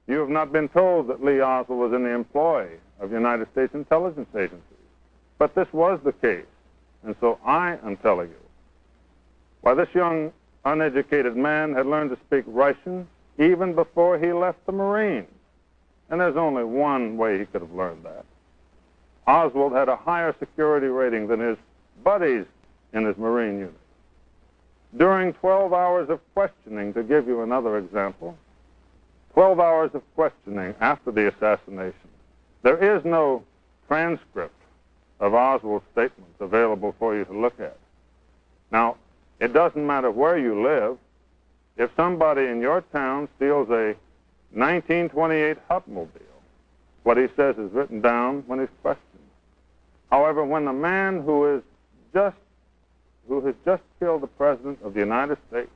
You have not been told that Lee Oswald was in the employ of United States intelligence agencies. But this was the case, and so I am telling you. Why, this young, uneducated man had learned to speak Russian even before he left the Marines. And there's only one way he could have learned that. Oswald had a higher security rating than his buddies in his Marine unit. During 12 hours of questioning, to give you another example, 12 hours of questioning after the assassination, there is no transcript of Oswald's statements available for you to look at. Now, it doesn't matter where you live. If somebody in your town steals a 1928 Hupmobile, what he says is written down when he's questioned. However, when the man who has just killed the President of the United States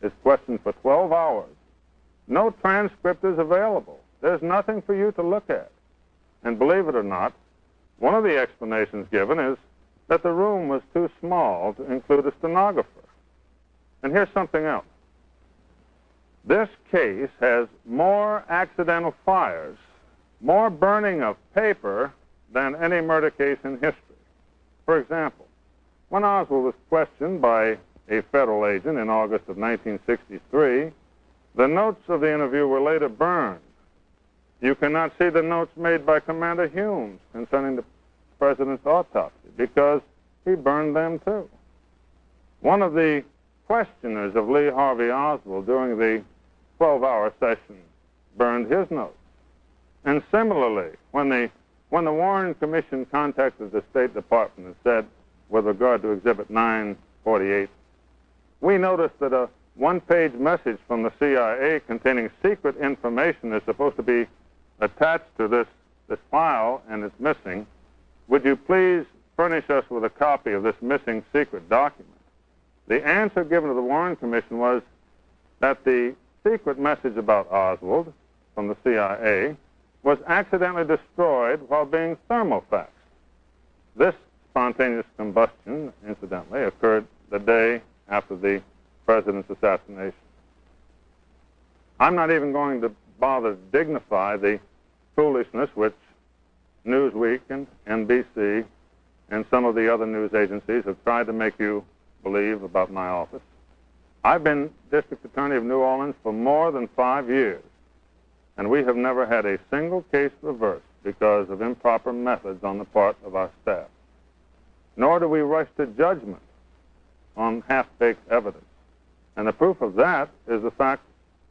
is questioned for 12 hours, no transcript is available. There's nothing for you to look at. And believe it or not, one of the explanations given is that the room was too small to include a stenographer. And here's something else. This case has more accidental fires, more burning of paper than any murder case in history. For example, when Oswald was questioned by a federal agent in August of 1963, the notes of the interview were later burned. You cannot see the notes made by Commander Humes concerning the President's autopsy because he burned them too. One of the questioners of Lee Harvey Oswald during the 12-hour session burned his notes. And similarly, when the Warren Commission contacted the State Department and said, with regard to Exhibit 948, we noticed that a one-page message from the CIA containing secret information is supposed to be attached to this file, and it's missing. Would you please furnish us with a copy of this missing secret document? The answer given to the Warren Commission was that the secret message about Oswald from the CIA was accidentally destroyed while being thermofaxed. This spontaneous combustion, incidentally, occurred the day after the President's assassination. I'm not even going to bother to dignify the foolishness which Newsweek and NBC and some of the other news agencies have tried to make you believe about my office. I've been District Attorney of New Orleans for more than 5 years, and we have never had a single case reversed because of improper methods on the part of our staff. Nor do we rush to judgment on half-baked evidence. And the proof of that is the fact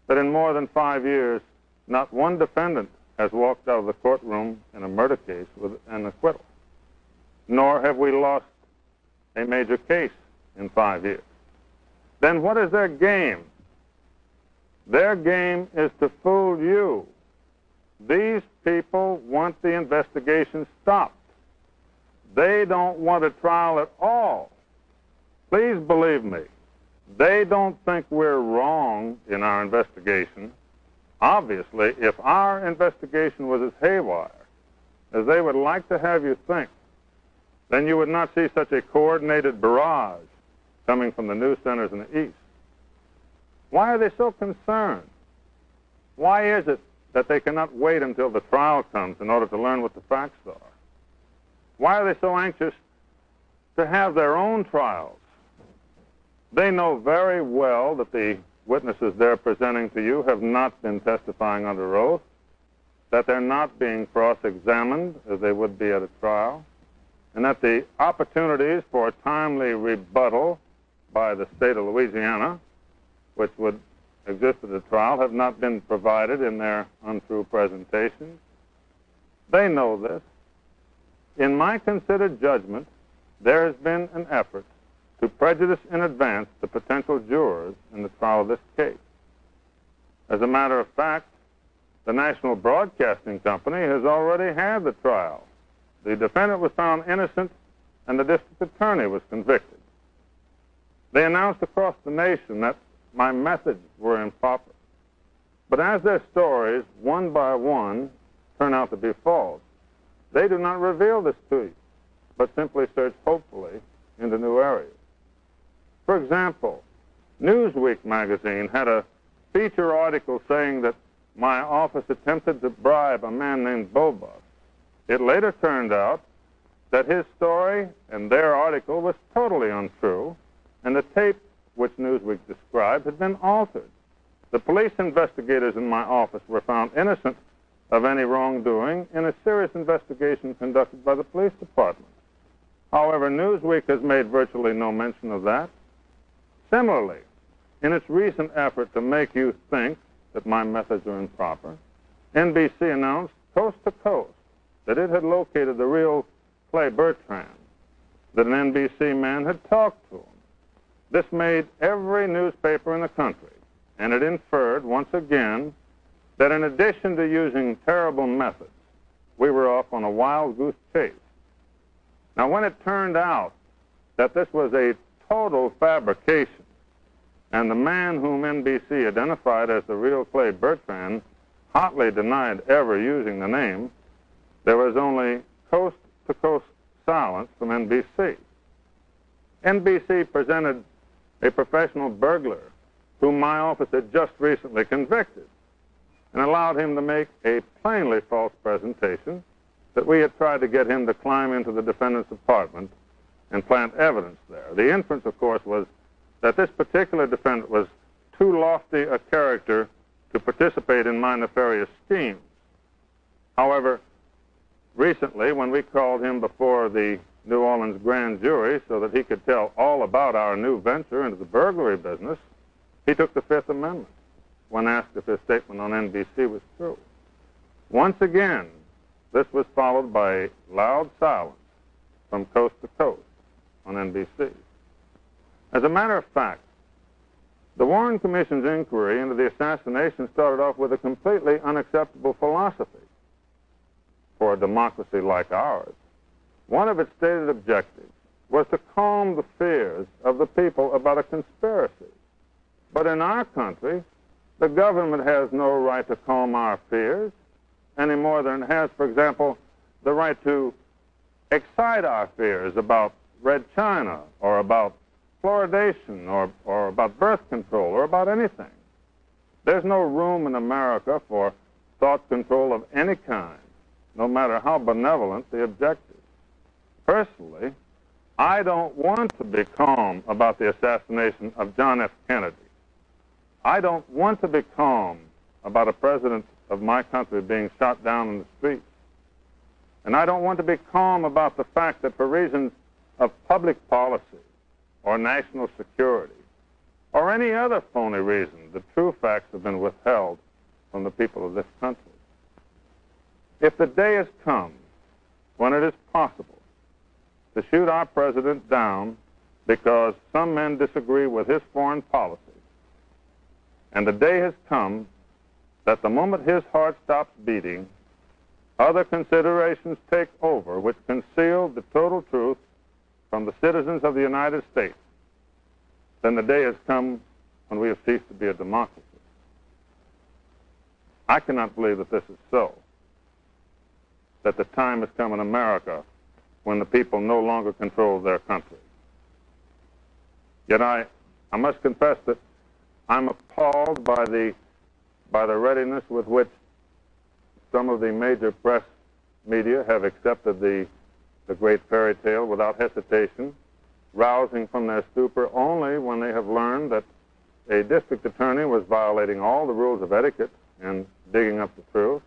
that in more than 5 years, not one defendant has walked out of the courtroom in a murder case with an acquittal. Nor have we lost a major case in 5 years. Then what is their game? Their game is to fool you. These people want the investigation stopped. They don't want a trial at all. Please believe me, they don't think we're wrong in our investigation. Obviously, if our investigation was as haywire as they would like to have you think, then you would not see such a coordinated barrage coming from the news centers in the East. Why are they so concerned? Why is it that they cannot wait until the trial comes in order to learn what the facts are? Why are they so anxious to have their own trials? They know very well that the witnesses they're presenting to you have not been testifying under oath, that they're not being cross-examined as they would be at a trial, and that the opportunities for timely rebuttal by the state of Louisiana, which would exist at a trial, have not been provided in their untrue presentations. They know this. In my considered judgment, there has been an effort to prejudice in advance the potential jurors in the trial of this case. As a matter of fact, the National Broadcasting Company has already had the trial. The defendant was found innocent, and the district attorney was convicted. They announced across the nation that my methods were improper. But as their stories, one by one, turn out to be false, they do not reveal this to you, but simply search hopefully into new areas. For example, Newsweek magazine had a feature article saying that my office attempted to bribe a man named Bobus, it later turned out that his story and their article was totally untrue, and the tape which Newsweek described had been altered. The police investigators in my office were found innocent of any wrongdoing in a serious investigation conducted by the police department. However, Newsweek has made virtually no mention of that. Similarly, in its recent effort to make you think that my methods are improper, NBC announced coast to coast that it had located the real Clay Bertrand, that an NBC man had talked to him. This made every newspaper in the country, and it inferred, once again, that in addition to using terrible methods, we were off on a wild goose chase. Now, when it turned out that this was a total fabrication, and the man whom NBC identified as the real Clay Bertrand hotly denied ever using the name, there was only coast-to-coast silence from NBC. NBC presented a professional burglar whom my office had just recently convicted, and allowed him to make a plainly false presentation that we had tried to get him to climb into the defendant's apartment and plant evidence there. The inference, of course, was that this particular defendant was too lofty a character to participate in my nefarious schemes. However, recently, when we called him before the New Orleans grand jury so that he could tell all about our new venture into the burglary business, he took the Fifth Amendment when asked if his statement on NBC was true. Once again, this was followed by loud silence from coast to coast on NBC. As a matter of fact, the Warren Commission's inquiry into the assassination started off with a completely unacceptable philosophy for a democracy like ours. One of its stated objectives was to calm the fears of the people about a conspiracy. But in our country, the government has no right to calm our fears any more than it has, for example, the right to excite our fears about Red China or about fluoridation or about birth control or about anything. There's no room in America for thought control of any kind, no matter how benevolent the objective. Personally, I don't want to be calm about the assassination of John F. Kennedy. I don't want to be calm about a president of my country being shot down in the streets. And I don't want to be calm about the fact that for reasons of public policy or national security or any other phony reason, the true facts have been withheld from the people of this country. If the day has come when it is possible to shoot our president down because some men disagree with his foreign policy, and the day has come that the moment his heart stops beating, other considerations take over which conceal the total truth from the citizens of the United States, then the day has come when we have ceased to be a democracy. I cannot believe that this is so, that the time has come in America when the people no longer control their country. Yet I must confess that I'm appalled by the readiness with which some of the major press media have accepted the great fairy tale without hesitation, rousing from their stupor only when they have learned that a district attorney was violating all the rules of etiquette and digging up the truth,